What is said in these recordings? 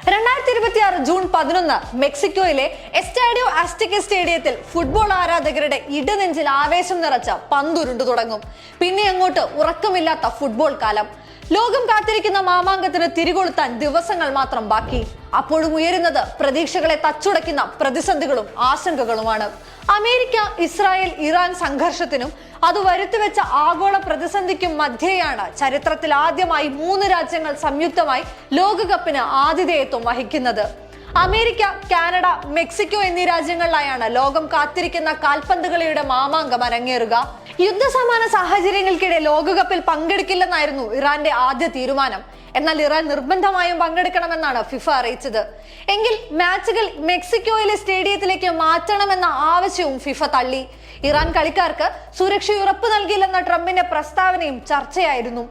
2026 June 11 മെക്സിക്കോയിലെ എസ്റ്റാഡിയോ അസ്റ്റിക്ക സ്റ്റേഡിയത്തിൽ football ആരാധകരുടെ ഇടനെഞ്ചിൽ ആവേശം നിറച്ച പന്തുരുണ്ടു തുടങ്ങും. പിന്നെ അങ്ങോട്ട് ഉറക്കമില്ലാത്ത ഫുട്ബോൾ കാലം. ലോകം കാത്തിരിക്കുന്ന മാമാങ്കത്തിന് തിരികൊളുത്താൻ ദിവസങ്ങൾ മാത്രം ബാക്കി. അപ്പോഴും ഉയരുന്നത് പ്രതീക്ഷകളെ തച്ചുടയ്ക്കുന്ന പ്രതിസന്ധികളും ആശങ്കകളുമാണ്. അമേരിക്ക, ഇസ്രായേൽ, ഇറാൻ സംഘർഷത്തിനും അത് വരുത്തിവെച്ച ആഗോള പ്രതിസന്ധിക്കും മധ്യേയാണ് ചരിത്രത്തിൽ ആദ്യമായി 3 രാജ്യങ്ങൾ സംയുക്തമായി ലോകകപ്പിന് ആതിഥേയത്വം വഹിക്കുന്നത്. അമേരിക്ക, കാനഡ, മെക്സിക്കോ എന്നീ രാജ്യങ്ങളിലായാണ് ലോകം കാത്തിരിക്കുന്ന കാൽപന്ത് കളിയുടെ മാമാങ്കം അരങ്ങേറുക. യുദ്ധസമാന സാഹചര്യങ്ങൾക്കിടെ ലോകകപ്പിൽ പങ്കെടുക്കില്ലെന്നായിരുന്നു ഇറാന്റെ ആദ്യ തീരുമാനം. എന്നാൽ ഇറാൻ നിർബന്ധമായും പങ്കെടുക്കണമെന്നാണ് ഫിഫ അറിയിച്ചത്. എങ്കിൽ മാച്ചുകൾ മെക്സിക്കോയിലെ സ്റ്റേഡിയത്തിലേക്ക് മാറ്റണമെന്ന ആവശ്യവും ഫിഫ തള്ളി. ഇറാൻ കളിക്കാർക്ക് സുരക്ഷ ഉറപ്പു നൽകില്ലെന്ന ട്രംപിന്റെ പ്രസ്താവനയും ചർച്ചയായിരുന്നു.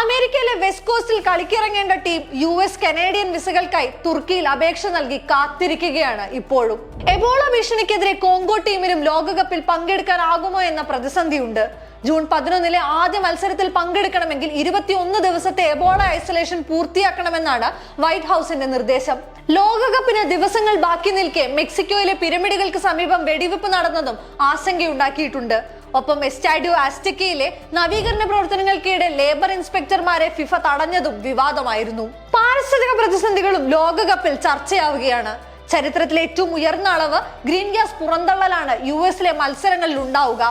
അമേരിക്കയിലെ വെസ്റ്റ് കോസ്റ്റിൽ കളിക്കിറങ്ങേണ്ട ടീം US കനേഡിയൻ വിസകൾക്കായി തുർക്കിയിൽ അപേക്ഷ നൽകി കാത്തിരിക്കുകയാണ് ഇപ്പോഴും. എബോള ഭീഷണിക്കെതിരെ കോങ്കോ ടീമിനും ലോകകപ്പിൽ പങ്കെടുക്കാനാകുമോ എന്ന പ്രതിസന്ധിയുണ്ട്. ജൂൺ 11 ആദ്യ മത്സരത്തിൽ പങ്കെടുക്കണമെങ്കിൽ 21 ദിവസത്തെ എബോള ഐസൊലേഷൻ പൂർത്തിയാക്കണമെന്നാണ് വൈറ്റ് ഹൗസിന്റെ നിർദ്ദേശം. ലോകകപ്പിന് ദിവസങ്ങൾ ബാക്കി നിൽക്കെ മെക്സിക്കോയിലെ പിരമിഡുകൾക്ക് സമീപം വെടിവെപ്പ് നടന്നതും ആശങ്കയുണ്ടാക്കിയിട്ടുണ്ട്. ഒപ്പം എസ്റ്റാഡിയോ അസ്റ്റിക്കയിലെ നവീകരണ പ്രവർത്തനങ്ങൾക്കിടെ ലേബർ ഇൻസ്പെക്ടർമാരെ ഫിഫ തടഞ്ഞതും വിവാദമായിരുന്നു. പാരിസ്ഥിതിക പ്രതിസന്ധികളും ലോകകപ്പിൽ ചർച്ചയാവുകയാണ്. ചരിത്രത്തിലെ ഏറ്റവും ഉയർന്ന അളവ് ഗ്രീൻ ഗ്യാസ് പുറന്തള്ളലാണ് US മത്സരങ്ങളിൽ ഉണ്ടാവുക.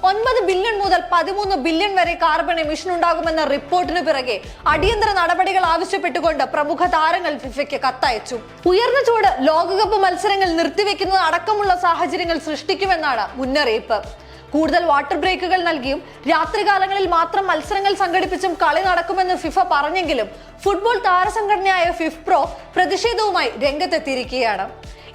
9 ബില്യൺ മുതൽ 13 ബില്യൺ വരെ കാർബൺ എമിഷൻ ഉണ്ടാകുമെന്ന റിപ്പോർട്ടിന് പിറകെ അടിയന്തര നടപടികൾ ആവശ്യപ്പെട്ടുകൊണ്ട് പ്രമുഖ താരങ്ങൾ ഫിഫയ്ക്ക് കത്തയച്ചു. ഉയർന്ന ചൂട് ലോകകപ്പ് മത്സരങ്ങൾ നിർത്തിവെക്കുന്നത് അടക്കമുള്ള സാഹചര്യങ്ങൾ സൃഷ്ടിക്കുമെന്നാണ് മുന്നറിയിപ്പ്. കൂടുതൽ വാട്ടർ ബ്രേക്കുകൾ നൽകിയും രാത്രികാലങ്ങളിൽ മാത്രം മത്സരങ്ങൾ സംഘടിപ്പിച്ചും കളി നടക്കുമെന്ന് ഫിഫ പറഞ്ഞെങ്കിലും ഫുട്ബോൾ താരസംഘടനയായ ഫിഫ്പ്രോ പ്രതിഷേധവുമായി രംഗത്തെത്തിയിരിക്കുകയാണ്.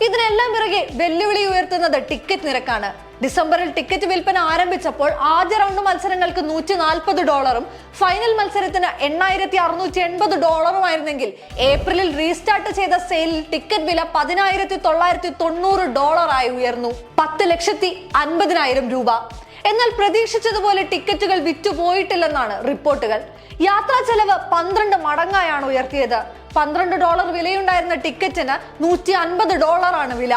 ഇതിനെല്ലാം പിറകെ വെല്ലുവിളി ഉയർത്തുന്നത് ടിക്കറ്റ് നിരക്കാണ്. ഡിസംബറിൽ ടിക്കറ്റ് വിൽപ്പന ആരംഭിച്ചപ്പോൾ ആദ്യ റൗണ്ട് മത്സരങ്ങൾക്ക് $140, ഫൈനൽ മത്സരത്തിന് $8,680 ഏപ്രിലിൽ റീസ്റ്റാർട്ട് ചെയ്ത സെയിലിൽ ടിക്കറ്റ് വില $10,990 ആയി ഉയർന്നു. 10,50,000 രൂപ. എന്നാൽ പ്രതീക്ഷിച്ചതുപോലെ ടിക്കറ്റുകൾ വിറ്റുപോയിട്ടില്ലെന്നാണ് റിപ്പോർട്ടുകൾ. യാത്രാ ചെലവ് 12 മടങ്ങായാണ് ഉയർത്തിയത്. $12 വിലയുണ്ടായിരുന്ന ടിക്കറ്റിന് $150 വില.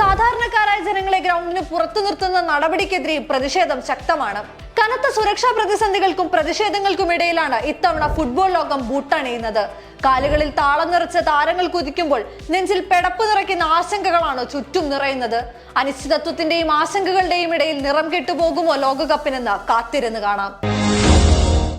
സാധാരണക്കാരായ ജനങ്ങളെ ഗ്രൗണ്ടിന് പുറത്തു നിർത്തുന്ന നടപടിക്കെതിരെ പ്രതിഷേധം ശക്തമാണ്. കനത്ത സുരക്ഷാ പ്രതിസന്ധികൾക്കും പ്രതിഷേധങ്ങൾക്കും ഇടയിലാണ് ഇത്തവണ ഫുട്ബോൾ ലോകം ബൂട്ടണിയുന്നത്. കാലുകളിൽ താളം നിറച്ച് താരങ്ങൾ കുതിക്കുമ്പോൾ നെഞ്ചിൽ പെടപ്പ് നിറയ്ക്കുന്ന ആശങ്കകളാണ് ചുറ്റും നിറയുന്നത്. അനിശ്ചിതത്വത്തിന്റെയും ആശങ്കകളുടെയും ഇടയിൽ നിറം കെട്ടുപോകുമോ ലോകകപ്പിനെന്ന് കാത്തിരുന്ന് കാണാം.